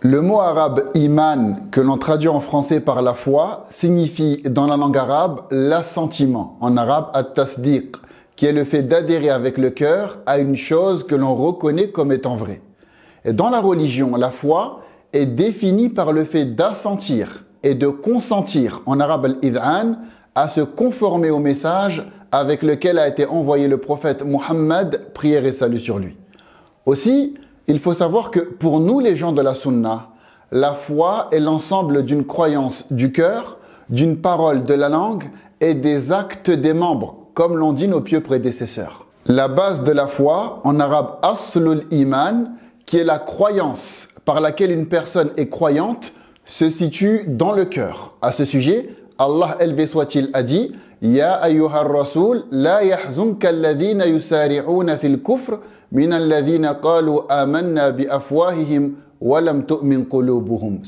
Le mot arabe iman, que l'on traduit en français par la foi, signifie dans la langue arabe l'assentiment, en arabe at-tasdiq, qui est le fait d'adhérer avec le cœur à une chose que l'on reconnaît comme étant vraie. Et dans la religion, la foi est définie par le fait d'assentir et de consentir, en arabe al-id'an, à se conformer au message avec lequel a été envoyé le prophète Muhammad, prière et salut sur lui. Aussi, il faut savoir que pour nous les gens de la sunna, la foi est l'ensemble d'une croyance du cœur, d'une parole de la langue et des actes des membres, comme l'ont dit nos pieux prédécesseurs. La base de la foi, en arabe aslul iman, qui est la croyance par laquelle une personne est croyante, se situe dans le cœur. À ce sujet, Allah élevé soit-il a dit « Ya ayyuhar rasoul, la yahzunka alladhina yusari'una fil kufr » Ce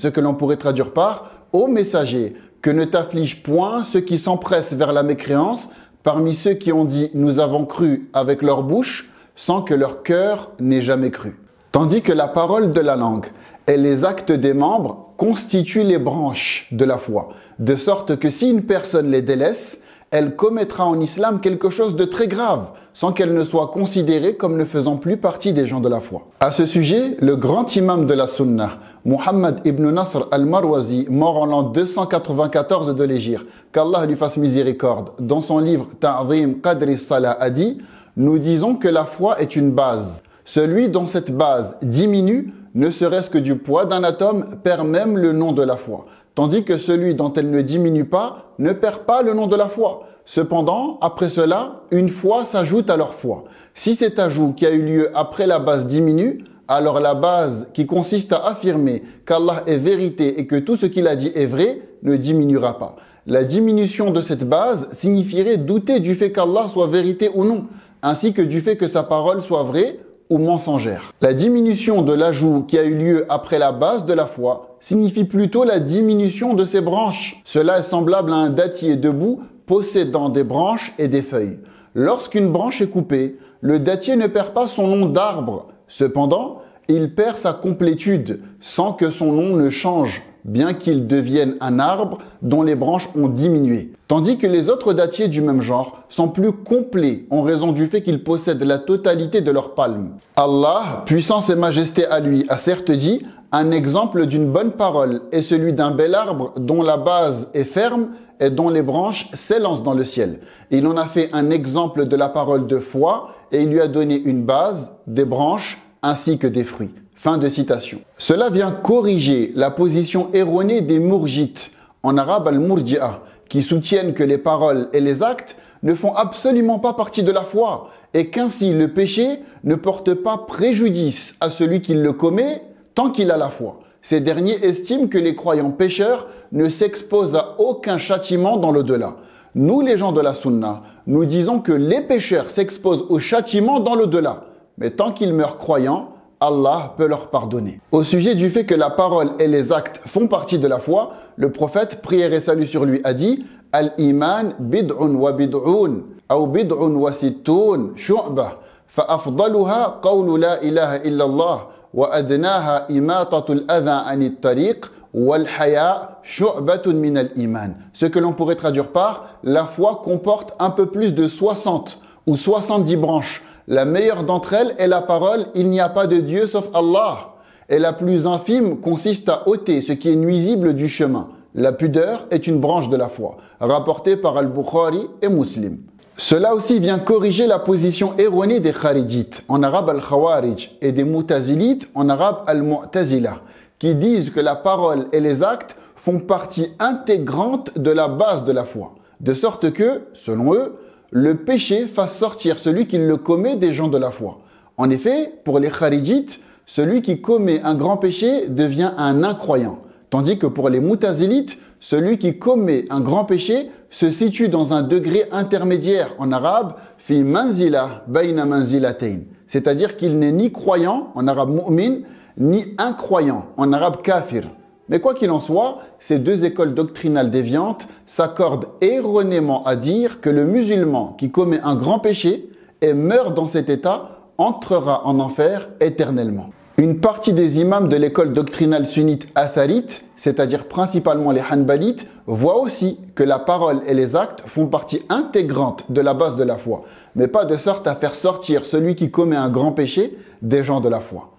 que l'on pourrait traduire par « Ô messager, que ne t'afflige point ceux qui s'empressent vers la mécréance parmi ceux qui ont dit « Nous avons cru » avec leur bouche sans que leur cœur n'ait jamais cru. » Tandis que la parole de la langue et les actes des membres constituent les branches de la foi, de sorte que si une personne les délaisse, elle commettra en islam quelque chose de très grave, sans qu'elle ne soit considérée comme ne faisant plus partie des gens de la foi. À ce sujet, le grand imam de la Sunna, Muhammad ibn Nasr al-Marwazi, mort en l'an 294 de l'Hégire, qu'Allah lui fasse miséricorde, dans son livre Ta'zim Qadri Salah a dit « Nous disons que la foi est une base. Celui dont cette base diminue, ne serait-ce que du poids d'un atome, perd même le nom de la foi. Tandis que celui dont elle ne diminue pas ne perd pas le nom de la foi. Cependant, après cela, une foi s'ajoute à leur foi. Si cet ajout qui a eu lieu après la base diminue, alors la base qui consiste à affirmer qu'Allah est vérité et que tout ce qu'il a dit est vrai ne diminuera pas. La diminution de cette base signifierait douter du fait qu'Allah soit vérité ou non, ainsi que du fait que sa parole soit vraie ou mensongère. La diminution de l'ajout qui a eu lieu après la base de la foi signifie plutôt la diminution de ses branches. Cela est semblable à un dattier debout possédant des branches et des feuilles. Lorsqu'une branche est coupée, le dattier ne perd pas son nom d'arbre. Cependant, il perd sa complétude sans que son nom ne change, bien qu'il devienne un arbre dont les branches ont diminué. Tandis que les autres dattiers du même genre sont plus complets en raison du fait qu'ils possèdent la totalité de leurs palmes. Allah, puissance et majesté à lui, a certes dit « Un exemple d'une bonne parole est celui d'un bel arbre dont la base est ferme et dont les branches s'élancent dans le ciel. Il en a fait un exemple de la parole de foi et il lui a donné une base, des branches ainsi que des fruits. » Fin de citation. Cela vient corriger la position erronée des mourjites, en arabe al-murji'a, qui soutiennent que les paroles et les actes ne font absolument pas partie de la foi et qu'ainsi le péché ne porte pas préjudice à celui qui le commet tant qu'il a la foi. Ces derniers estiment que les croyants pécheurs ne s'exposent à aucun châtiment dans l'au-delà. Nous, les gens de la Sunna, nous disons que les pécheurs s'exposent au châtiment dans l'au-delà, mais tant qu'ils meurent croyants, Allah peut leur pardonner. Au sujet du fait que la parole et les actes font partie de la foi, le prophète, prière et salut sur lui, a dit « Al-iman bid'un wa bid'un, ou bid'un wa sittun, shu'bah, fa afdaluha qawlu la ilaha illallah, wa adnaha imatatul adha anit tariq, wal haya shu'batun min al-iman » Ce que l'on pourrait traduire par « La foi comporte un peu plus de 60 ou 70 branches. La meilleure d'entre elles est la parole « Il n'y a pas de Dieu sauf Allah ». Et la plus infime consiste à ôter ce qui est nuisible du chemin. La pudeur est une branche de la foi, rapportée par Al-Bukhari et Muslim. Cela aussi vient corriger la position erronée des Kharijites, en arabe Al-Khawarij, et des Mu'tazilites, en arabe Al-Mu'tazila, qui disent que la parole et les actes font partie intégrante de la base de la foi, de sorte que, selon eux, le péché fasse sortir celui qui le commet des gens de la foi. En effet, pour les Kharijites, celui qui commet un grand péché devient un incroyant. Tandis que pour les Mu'tazilites, celui qui commet un grand péché se situe dans un degré intermédiaire, en arabe, fi manzila bayna manzilatayn. C'est-à-dire qu'il n'est ni croyant, en arabe mu'min, ni incroyant, en arabe kafir. Mais quoi qu'il en soit, ces deux écoles doctrinales déviantes s'accordent erronément à dire que le musulman qui commet un grand péché et meurt dans cet état entrera en enfer éternellement. Une partie des imams de l'école doctrinale sunnite atharite, c'est-à-dire principalement les hanbalites, voient aussi que la parole et les actes font partie intégrante de la base de la foi, mais pas de sorte à faire sortir celui qui commet un grand péché des gens de la foi.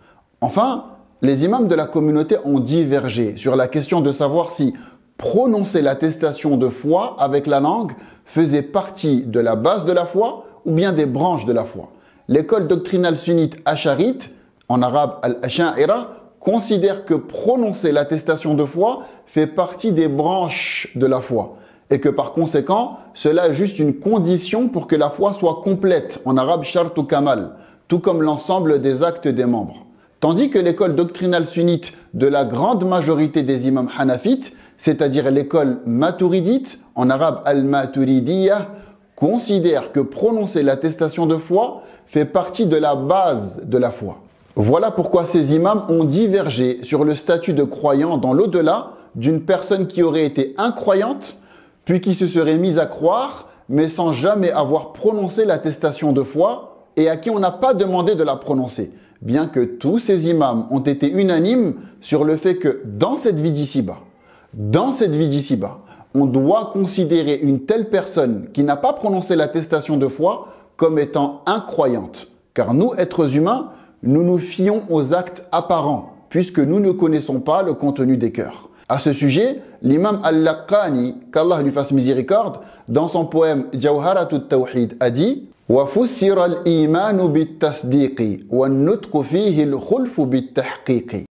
Enfin, les imams de la communauté ont divergé sur la question de savoir si prononcer l'attestation de foi avec la langue faisait partie de la base de la foi ou bien des branches de la foi. L'école doctrinale sunnite asharite, en arabe al-Asha'ira, considère que prononcer l'attestation de foi fait partie des branches de la foi et que par conséquent, cela est juste une condition pour que la foi soit complète, en arabe shartu kamal, tout comme l'ensemble des actes des membres. Tandis que l'école doctrinale sunnite de la grande majorité des imams hanafites, c'est-à-dire l'école maturidite, en arabe al-maturidiyya, considère que prononcer l'attestation de foi fait partie de la base de la foi. Voilà pourquoi ces imams ont divergé sur le statut de croyant dans l'au-delà d'une personne qui aurait été incroyante, puis qui se serait mise à croire, mais sans jamais avoir prononcé l'attestation de foi, et à qui on n'a pas demandé de la prononcer, bien que tous ces imams ont été unanimes sur le fait que dans cette vie d'ici-bas, on doit considérer une telle personne qui n'a pas prononcé l'attestation de foi comme étant incroyante. Car nous, êtres humains, nous nous fions aux actes apparents, puisque nous ne connaissons pas le contenu des cœurs. À ce sujet, l'imam al-Laqani, qu'Allah lui fasse miséricorde, dans son poème Jawharatut Tawhid, a dit وَفُسِّرَ الْإِيمَانُ بِالتَّصْدِيقِ وَالنُّطْقُ فِيهِ الْخُلْفُ بِالتَّحْقِيقِ.